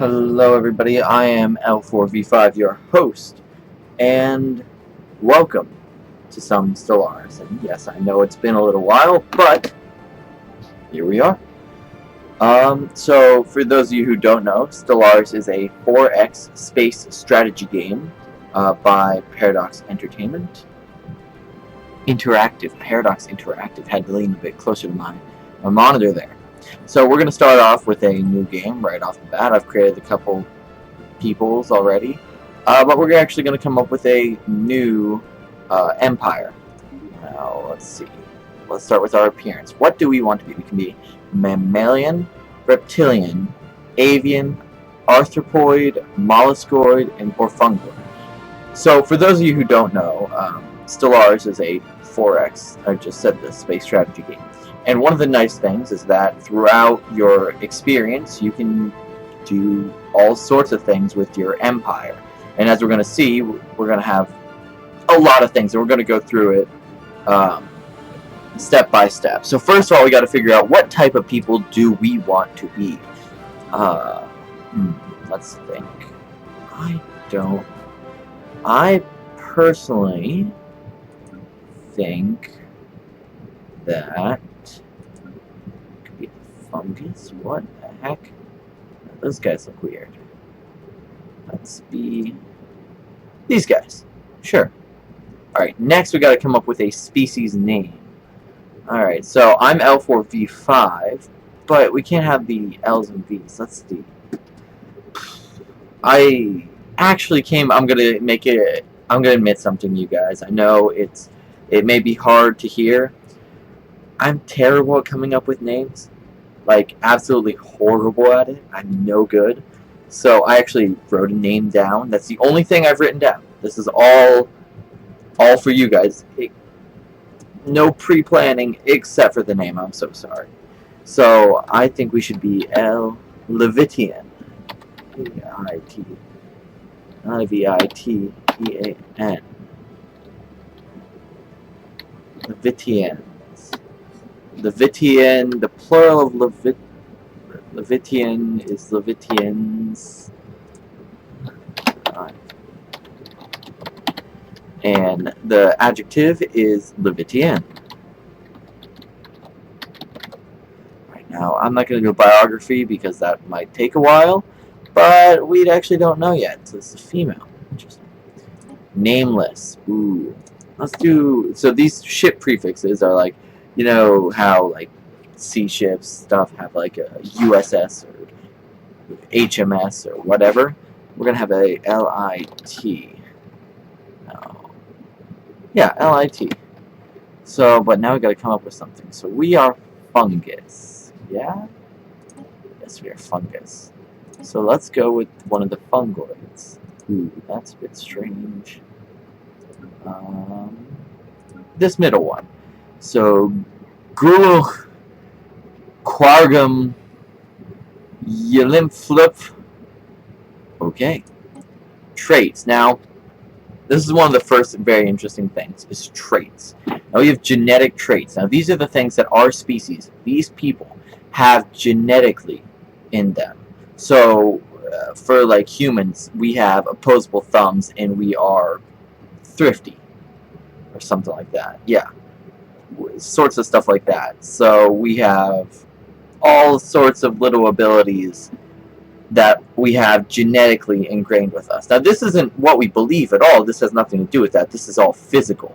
Hello everybody, I am L4V5, your host, and welcome to some Stellaris. And yes, I know it's been a little while, but here we are. So for those of you who don't know, Stellaris is a 4X space strategy game by Paradox Entertainment. Paradox Interactive, had to lean a bit closer to my monitor there. So we're going to start off with a new game right off the bat. I've created a couple peoples already, but we're actually going to come up with a new empire. Now, let's see. Let's start with our appearance. What do we want to be? We can be mammalian, reptilian, avian, arthropoid, molluscoid, or fungoid. So, for those of you who don't know, Stellaris is a 4X, I just said this, space strategy game. And one of the nice things is that throughout your experience, you can do all sorts of things with your empire. And as we're going to see, we're going to have a lot of things, and we're going to go through it step by step. So first of all, we got to figure out what type of people do we want to be. Let's think. I personally think that could be fungus. What the heck? Those guys look weird. Let's be these guys. Sure. Alright, next we gotta come up with a species name. Alright, so I'm L4V5, but we can't have the L's and V's. Let's see. I'm gonna admit something, you guys. I know it may be hard to hear. I'm terrible at coming up with names. Like, absolutely horrible at it. I'm no good. So I actually wrote a name down. That's the only thing I've written down. This is all for you guys. No pre-planning except for the name. I'm so sorry. So I think we should be Levitian. V-I-T. Not V-I-T-E-A-N. Levitians. Levitian, the plural of Levitian is Levitians. And the adjective is Levitian. Right now, I'm not going to do biography because that might take a while, but we actually don't know yet. So this is female. Interesting. Nameless. Ooh. Let's do. So these ship prefixes are like, you know how like sea ships stuff have like a USS or HMS or whatever. We're gonna have a LIT. No. Yeah, LIT. So, but now we gotta come up with something. So we are fungus. Yeah. Yes, we are fungus. So let's go with one of the fungoids. Ooh, that's a bit strange. This middle one. So, Guluch, Quargum, Ylimflip. Okay. Traits. Now, this is one of the first very interesting things, is traits. Now we have genetic traits. Now these are the things that our species, these people, have genetically in them. So, for like humans, we have opposable thumbs and we are thrifty. Or something like that. Yeah. Sorts of stuff like that. So we have all sorts of little abilities that we have genetically ingrained with us. Now this isn't what we believe at all. This has nothing to do with that. This is all physical.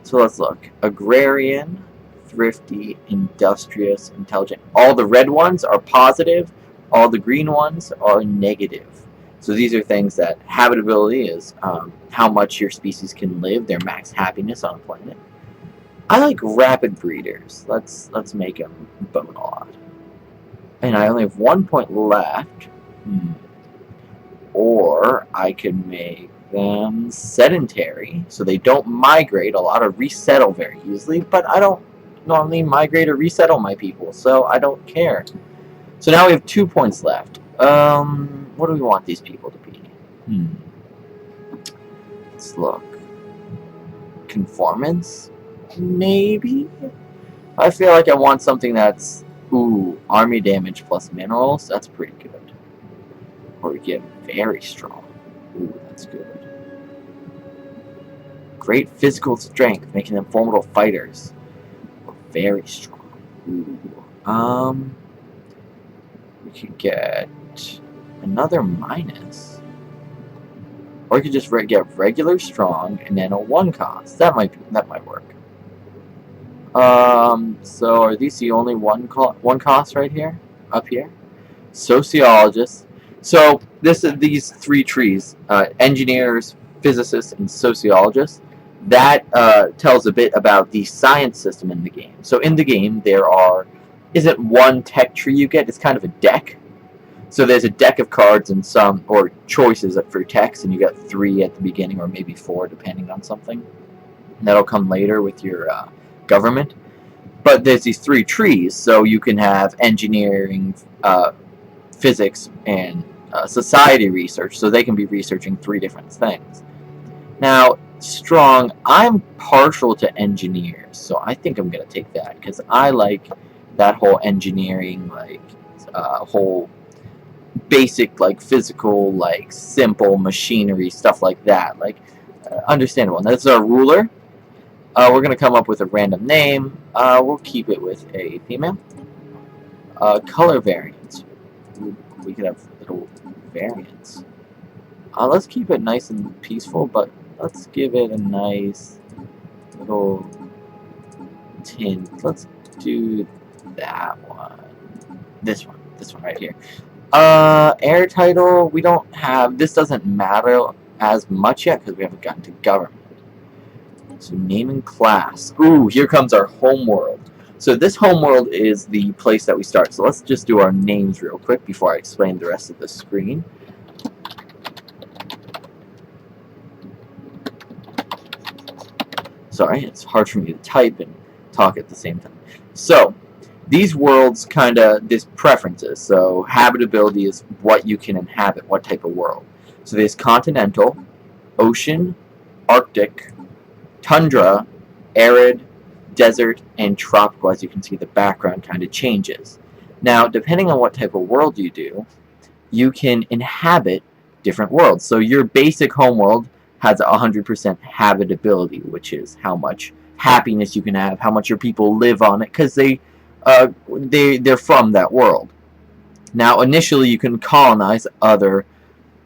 So let's look. Agrarian, thrifty, industrious, intelligent. All the red ones are positive. All the green ones are negative. So these are things that habitability is how much your species can live, their max happiness on a planet. I like rapid breeders. Let's make them bone odd. And I only have 1 point left. Or I could make them sedentary, so they don't migrate a lot or resettle very easily. But I don't normally migrate or resettle my people, so I don't care. So now we have 2 points left. What do we want these people to be? Let's look. Conformance? Maybe? I feel like I want something that's, army damage plus minerals. That's pretty good. Or we get very strong. Ooh, that's good. Great physical strength, making them formidable fighters. Or very strong. Ooh. We could get another minus. Or we could just get regular strong and then a 1 cost. That might work. So are these the only one cost right here? Up here? Sociologists. So these 3 trees, engineers, physicists, and sociologists, that tells a bit about the science system in the game. So in the game there isn't one tech tree you get, it's kind of a deck. So there's a deck of cards and or choices for techs, and you got 3 at the beginning, or maybe 4 depending on something. And that'll come later with your government. But there's these 3 trees, so you can have engineering, physics, and society research, so they can be researching 3 different things. Now, strong, I'm partial to engineers, so I think I'm going to take that, because I like that whole engineering, whole basic, physical, simple machinery, stuff like that, understandable. And that's our ruler. We're going to come up with a random name. We'll keep it with a female. Color variants. We could have little variants. Let's keep it nice and peaceful, but let's give it a nice little tint. Let's do that one. This one right here. Air title, we don't have, this doesn't matter as much yet because we haven't gotten to government. So name and class. Ooh, here comes our homeworld. So this homeworld is the place that we start. So let's just do our names real quick before I explain the rest of the screen. Sorry, it's hard for me to type and talk at the same time. So these worlds there's preferences. So habitability is what you can inhabit, what type of world. So there's continental, ocean, Arctic, tundra, arid, desert, and tropical. As you can see, the background kind of changes. Now, depending on what type of world you do, you can inhabit different worlds. So your basic homeworld has 100% habitability, which is how much happiness you can have, how much your people live on it, because they're from that world. Now, initially, you can colonize other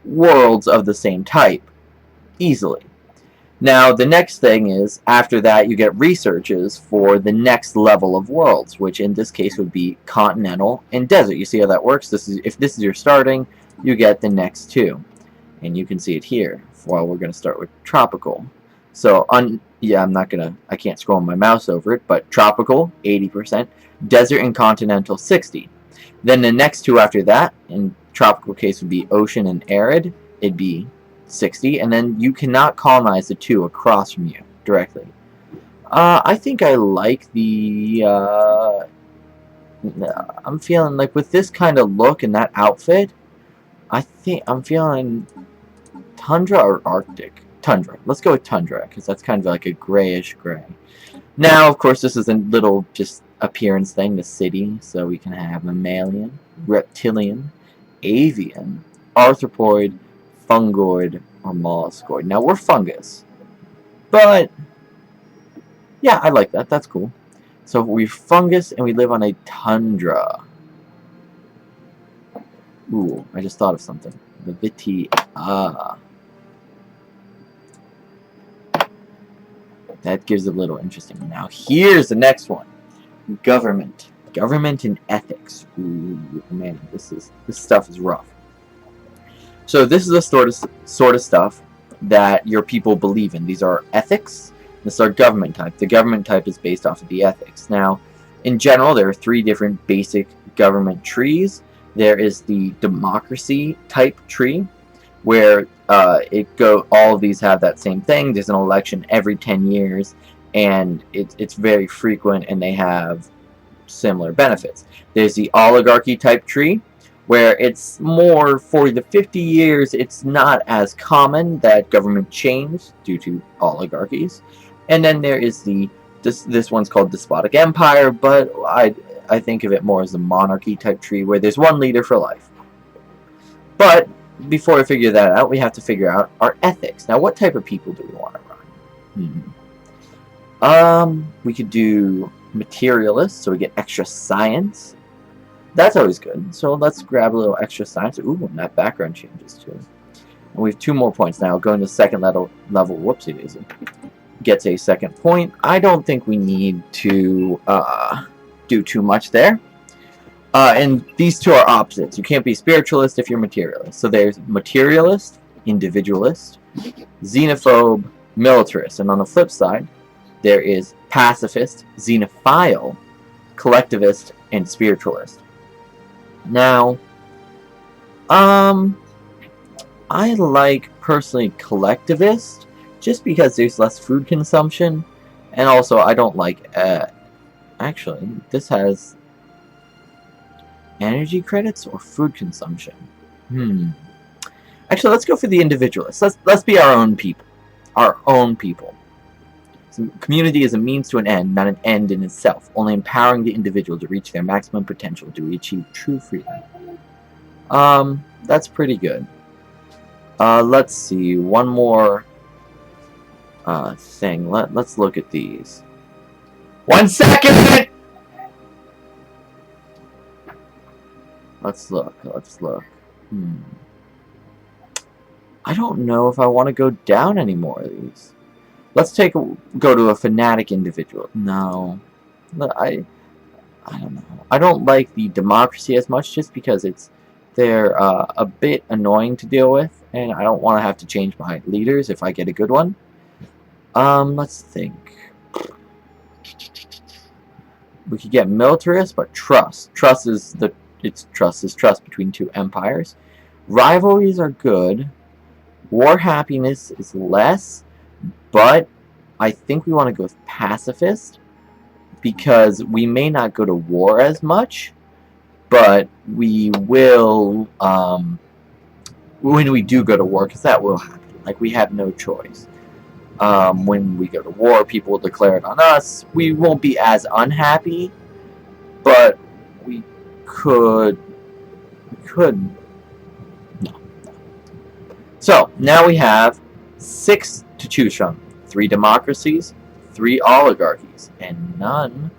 worlds of the same type easily. Now, the next thing is, after that, you get researches for the next level of worlds, which in this case would be continental and desert. You see how that works? If this is your starting, you get the next 2. And you can see it here. Well, we're going to start with tropical. So, yeah, I can't scroll my mouse over it, but tropical, 80%. Desert and continental, 60%. Then the next 2 after that, in tropical case, would be ocean and arid. It'd be 60, and then you cannot colonize the 2 across from you directly. I think I like the I'm feeling like with this kind of look and that outfit, I think I'm feeling tundra or Arctic. Tundra. Let's go with tundra, because that's kind of like a grayish gray. Now, of course, this is a little just appearance thing, the city, so we can have mammalian, reptilian, avian, arthropoid, fungoid, or molluscoid. Now, we're fungus. But, yeah, I like that. That's cool. So, we're fungus, and we live on a tundra. Ooh, I just thought of something. The Viti. That gives it a little interesting. Now, here's the next one. Government. Government and ethics. Ooh, man, this stuff is rough. So this is the sort of stuff that your people believe in. These are ethics. This is our government type. The government type is based off of the ethics. Now, in general, there are 3 different basic government trees. There is the democracy type tree, where all of these have that same thing. There's an election every 10 years, and it's very frequent, and they have similar benefits. There's the oligarchy type tree, where it's more 40 to 50 years. It's not as common that government change due to oligarchies. And then there is this one's called despotic empire, but I think of it more as a monarchy type tree, where there's one leader for life. But before we figure that out, we have to figure out our ethics. Now, what type of people do we want to run? We could do materialist, so we get extra science. That's always good. So let's grab a little extra science. Ooh, and that background changes too. And we have 2 more points now. Going to second level. Whoopsie daisy. Gets a second point. I don't think we need to do too much there. And these two are opposites. You can't be spiritualist if you're materialist. So there's materialist, individualist, xenophobe, militarist. And on the flip side, there is pacifist, xenophile, collectivist, and spiritualist. Now, I like, personally, collectivist, just because there's less food consumption, and also I don't like, actually, this has energy credits or food consumption. Actually, let's go for the individualist. Let's be our own people. Our own people. So, community is a means to an end, not an end in itself. Only empowering the individual to reach their maximum potential do we achieve true freedom. That's pretty good. Let's see. One more thing. Let's look at these. 1 second! Let's look. I don't know if I want to go down any more of these. Let's go to a fanatic individual. No. I don't know. I don't like the democracy as much just because they're a bit annoying to deal with, and I don't want to have to change my leaders if I get a good one. Let's think. We could get militarist, but trust. Trust is trust between 2 empires. Rivalries are good. War happiness is less, but I think we want to go with pacifist because we may not go to war as much, but we will when we do go to war, because that will happen. Like, we have no choice. When we go to war, people will declare it on us. We won't be as unhappy, but we could. No. So, now we have 6 to choose from. 3 democracies, 3 oligarchies, and none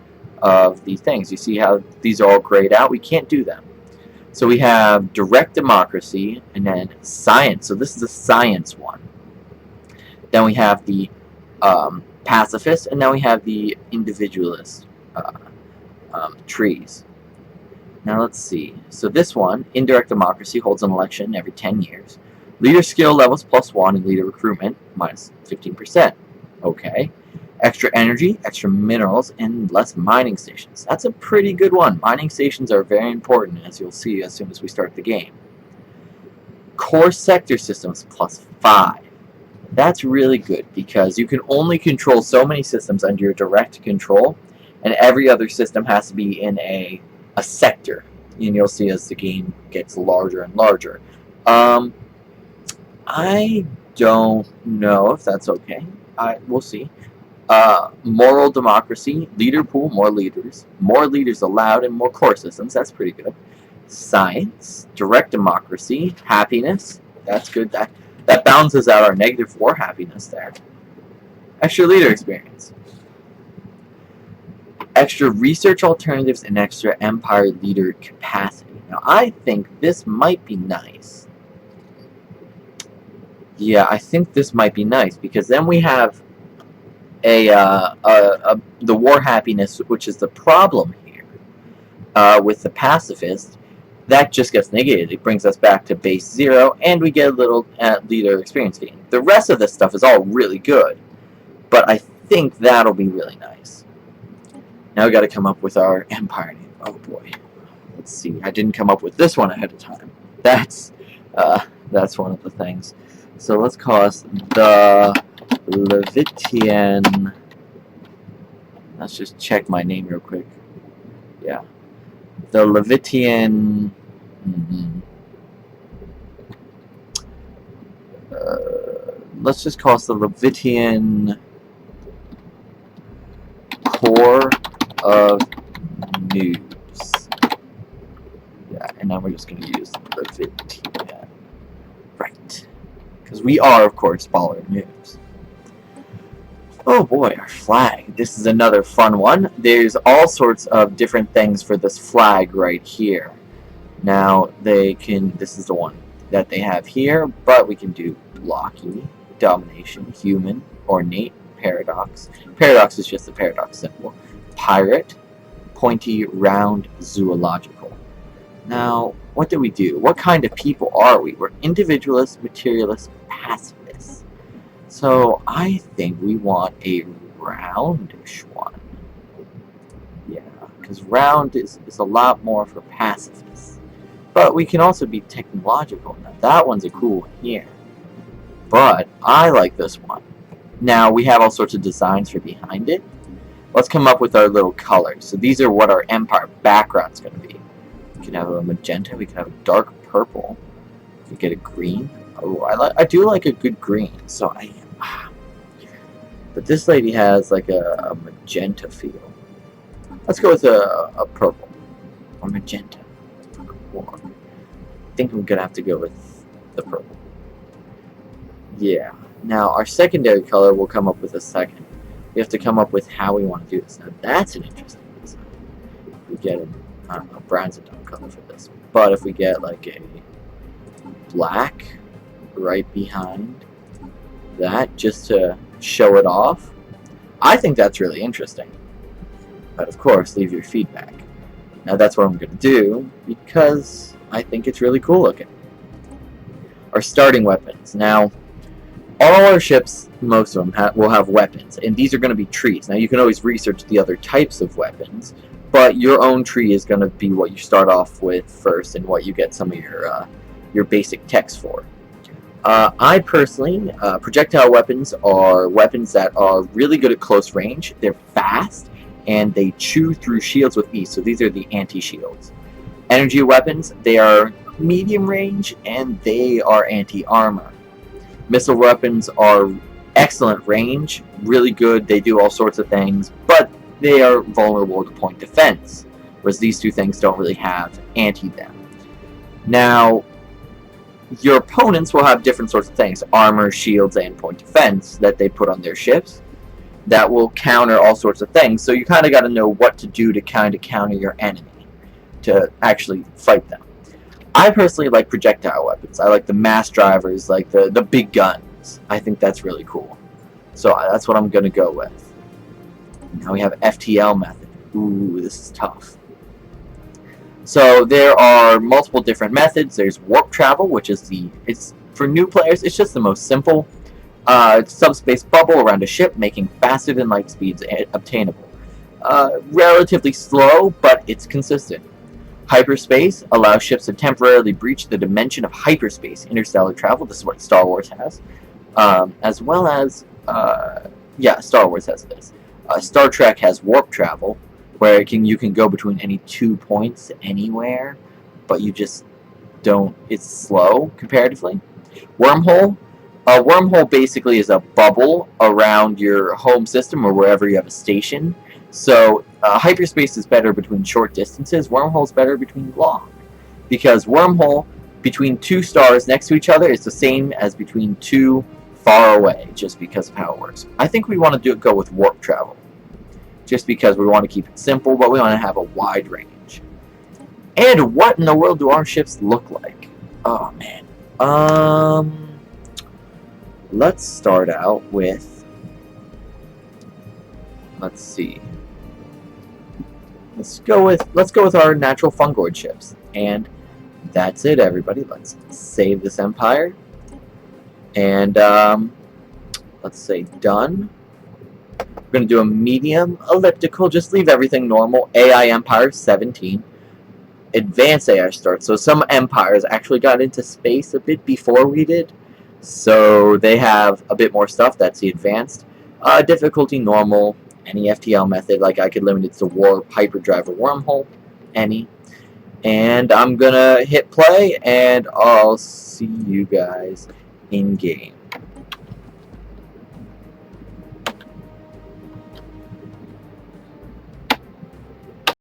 of these things. You see how these are all grayed out? We can't do them. So we have direct democracy, and then science. So this is the science one. Then we have the pacifist, and then we have the individualist trees. Now let's see. So this one, indirect democracy, holds an election every 10 years. Leader skill levels +1 and leader recruitment minus 15%. Okay. Extra energy, extra minerals, and less mining stations. That's a pretty good one. Mining stations are very important, as you'll see as soon as we start the game. Core sector systems +5. That's really good because you can only control so many systems under your direct control, and every other system has to be in a sector. And you'll see as the game gets larger and larger. I don't know if that's okay. We'll see. Moral democracy, leader pool, more leaders allowed, and more core systems. That's pretty good. Science, direct democracy, happiness. That's good. That balances out our negative war happiness there. Extra leader experience. Extra research alternatives and extra empire leader capacity. Now, I think this might be nice. Yeah, I think this might be nice because then we have the war happiness, which is the problem here with the pacifist. That just gets negated. It brings us back to base 0, and we get a little leader experience gain. The rest of this stuff is all really good, but I think that'll be really nice. Now we got to come up with our empire name. Oh boy, let's see. I didn't come up with this one ahead of time. That's one of the things. So let's call us the Levitian. Let's just check my name real quick. Yeah. The Levitian. Let's just call us the Levitian Core of News. Yeah, and now we're just going to use Levitian. Because we are, of course, baller noobs. Oh boy, our flag. This is another fun one. There's all sorts of different things for this flag right here. Now, this is the one that they have here, but we can do blocky, domination, human, ornate, paradox. Paradox is just the paradox symbol. Pirate, pointy, round, zoological. Now, what do we do? What kind of people are we? We're individualists, materialists, pacifists. So I think we want a roundish one. Yeah, because round is a lot more for pacifists. But we can also be technological. Now that one's a cool one here. But I like this one. Now we have all sorts of designs for behind it. Let's come up with our little colors. So these are what our empire background's going to be. We can have a magenta. We can have a dark purple. We can get a green. Oh, I do like a good green. So I am. But this lady has like a magenta feel. Let's go with a purple or magenta. I think I'm gonna have to go with the purple. Yeah. Now our secondary color we'll come up with a second. We have to come up with how we want to do this. Now that's an interesting design. If we get I don't know, brown's a dumb color for this. But if we get like a black right behind that just to show it off, I think that's really interesting. But of course, leave your feedback. Now that's what I'm going to do because I think it's really cool looking. Our starting weapons. Now, all our ships, most of them, will have weapons, and these are going to be trees. Now, you can always research the other types of weapons, but your own tree is going to be what you start off with first and what you get some of your basic text for. I personally, projectile weapons are weapons that are really good at close range. They're fast, and they chew through shields with ease, so these are the anti-shields. Energy weapons, they are medium range, and they are anti-armor. Missile weapons are excellent range, really good, they do all sorts of things, but they are vulnerable to point defense, whereas these two things don't really have anti them. Now, your opponents will have different sorts of things, armor, shields, and point defense that they put on their ships that will counter all sorts of things, so you kind of got to know what to do to kind of counter your enemy to actually fight them. I personally like projectile weapons. I like the mass drivers, like the big guns. I think that's really cool. So that's what I'm going to go with. Now we have FTL method. Ooh, this is tough. So there are multiple different methods. There's warp travel, which is it's for new players, it's just the most simple. Subspace bubble around a ship, making faster than light speeds obtainable. Relatively slow, but it's consistent. Hyperspace allows ships to temporarily breach the dimension of hyperspace, interstellar travel. This is what Star Wars has, as well as Star Wars has this. Star Trek has warp travel, where you can go between any 2 points anywhere, but you just don't. It's slow comparatively. Wormhole. A wormhole basically is a bubble around your home system or wherever you have a station. So hyperspace is better between short distances. Wormhole is better between long, because wormhole between two stars next to each other is the same as between two far away, just because of how it works. I think we want to go with warp travel, just because we want to keep it simple, but we want to have a wide range. And what in the world do our ships look like? Oh man. Let's start out with. Let's see. Let's go with our natural fungoid ships, and that's it, everybody. Let's save this empire, and let's say done. We're gonna do a medium elliptical. Just leave everything normal. AI Empire 17. Advanced AI starts. So some empires actually got into space a bit before we did, so they have a bit more stuff. That's the advanced. Difficulty normal. Any FTL method, like I could limit it to warp, hyperdrive, or wormhole. Any. And I'm gonna hit play, and I'll see you guys in game.